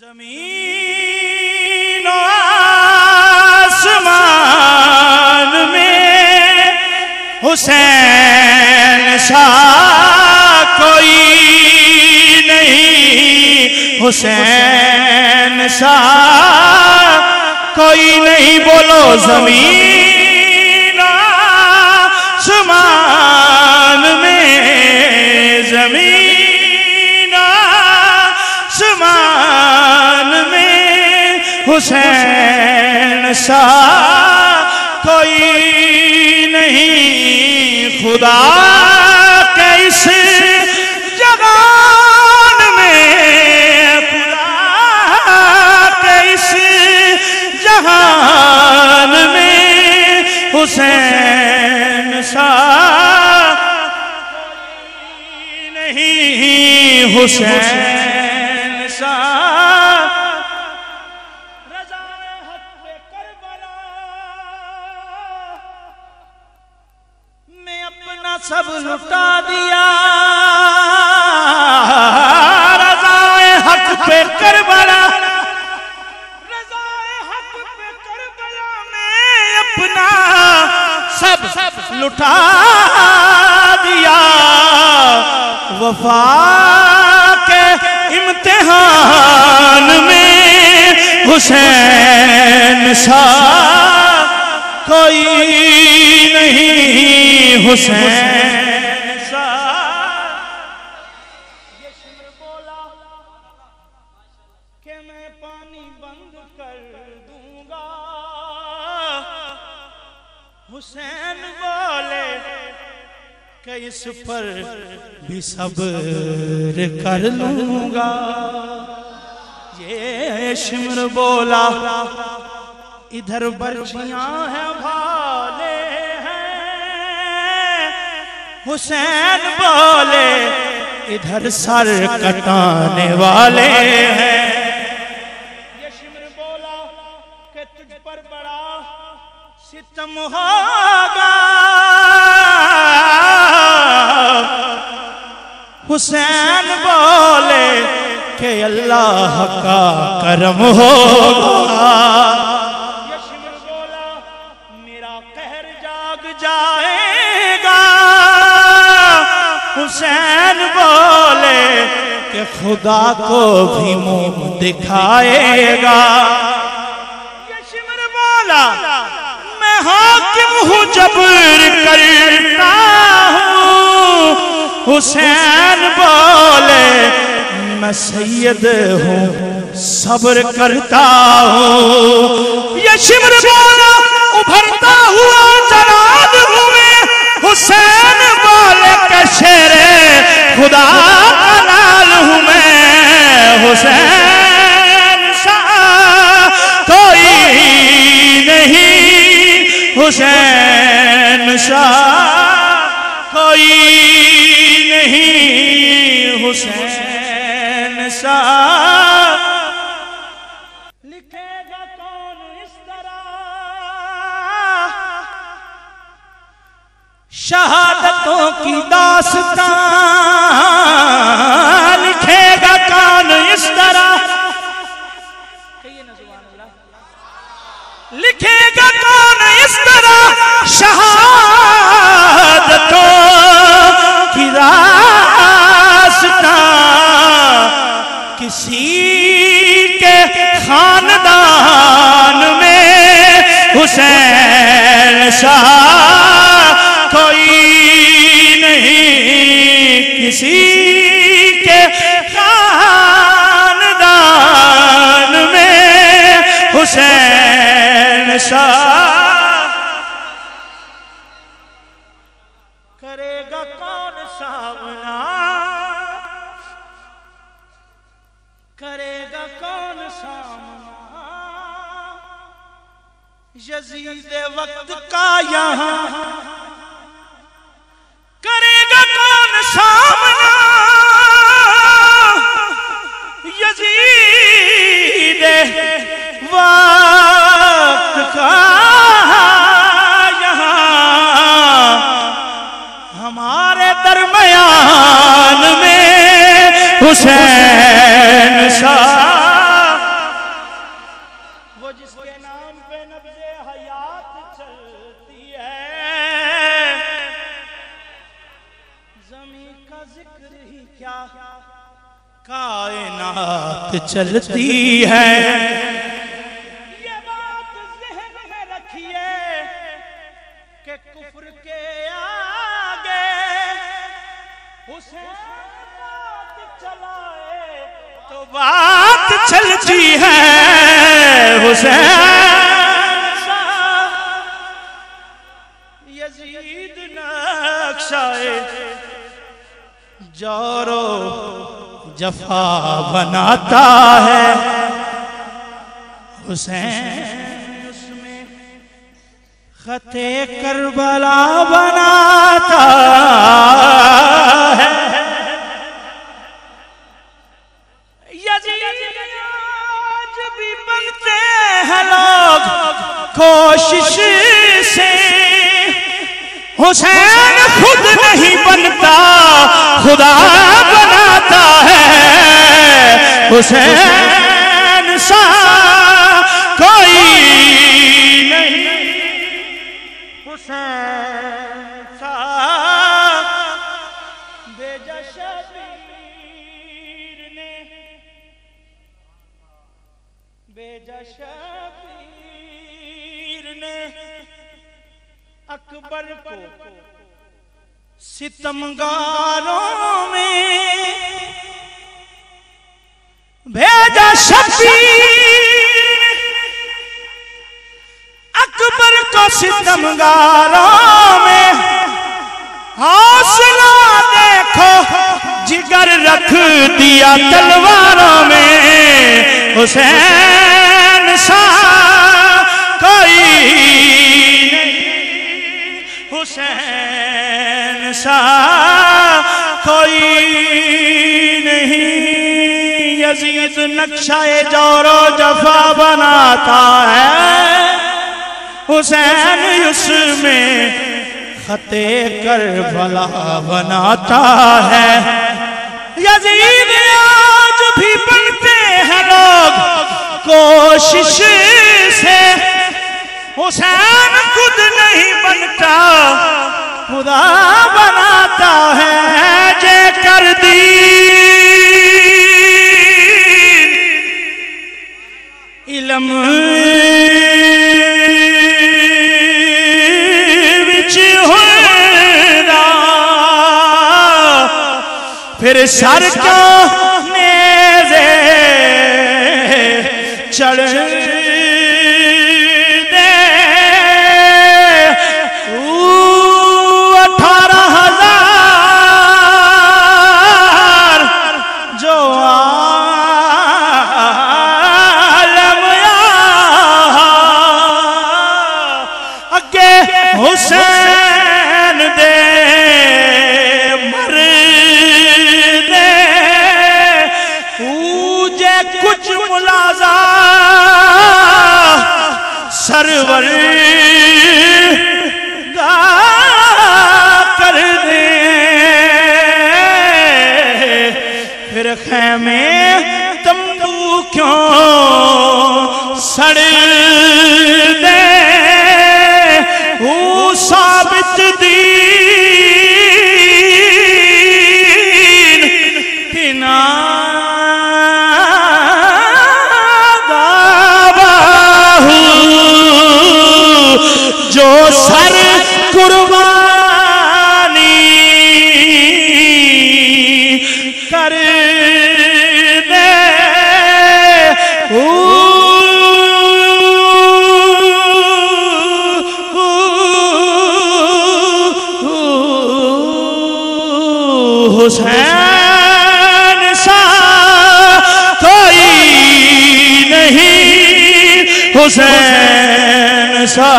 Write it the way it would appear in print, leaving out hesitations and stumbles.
ज़मीन आसमान में हुसैन सा कोई नहीं, हुसैन सा कोई नहीं। बोलो ज़मीन आसमान में, ज़मीन आसमान में हुसैन सा कोई नहीं। खुदा के इस जहान में, खुदा के इस जहान में हुसैन सा कोई नहीं, हुसैन सा। सब लुटा दिया रज़ाए हक पे करबला, रज़ाए हक पे करबला में अपना सब लुटा दिया। वफा के इम्तिहान में हुसैन सा कोई नहीं, हुसैन सा। ये शिमर बोला कि मैं पानी बंद कर दूंगा, हुसैन बोले कि इस पर भी सब्र कर लूंगा। ये शिमर बोला इधर बर्छियां हैं भाले हैं, हुसैन बोले इधर सर कटाने वाले हैं। ये शिमर बोला कि तुझ पर बड़ा सितम होगा, हुसैन बोले कि अल्लाह का करम होगा। हुसैन बोले कि खुदा को भी मुंह दिखाएगा। ये शिमर बोला मैं हाकिम हूँ जबर करता हूँ, हुसैन बोले मैं सैयद हूँ सब्र करता हूँ। ये शिमर बोला उभरता हुआ जनाब हूँ मैं, हुसैन बोले के शेरे खुदा का लाल हूँ मैं, हुसैन सा कोई नहीं, हुसैन सा कोई नहीं, हुसैन सा। लिखेगा कौन इस तरह शहादतों की दास्तान, लिखेगा कौन इस तरह, लिखेगा कौन इस तरह शहादतों की दास्तान। किसी के खानदान में हुसैन सा कोई नहीं, किसी के खानदान में हुसैन सा। करेगा कौन सामना, करेगा कौन सामना यजीद वक्त का यहाँ, करेगा कौन सामना यजीद वक्त का यहाँ। हमारे दरमियान में हुसैन सा कायनात चलती है। ये बात ज़हन में रखिए कि कुफ्र के आगे हुसैन बात चलाए तो बात चलती है। हुसैन यजीद नक्शाए जोरो जफा बनाता है। हुसैन उसमें खते करबला बनाता है। यजीद आज भी बनते हैं लोग कोशिश से। हुसैन खुद नहीं बनता, खुदा बनाता है। हुसैन सा कोई नहीं, हुसैन सा भेजा शबीर ने, भेजा शबीर ने अकबर को सितमगारों में। भेजा शबीर अकबर को सितमगारों में। हौसला देखो जिगर रख दिया तलवारों में। हुसैन सा कोई नहीं, हुसैन सा कोई नहीं। यजीद नक्शाए जोरो जफा बनाता है। हुसैन उसमें खते करबला बनाता है। यजीद आज भी बनते हैं लोग कोशिश से। हुसैन खुद नहीं बनता, खुदा बनाता है। जे कर दी इलम विच होना फिर सर को नेज़े चढ़ दे। 18,000 जो हुसैन दे मर दे। ऊजे कुछ मुलाजा सरवर गा कर दे। फिर खैमे तंबू क्यों सड़ दे। साबित दीन तिना दाबाहू जो सर कुर्बानी कर दे। हुसैन सा कोई नहीं, हुसैन सा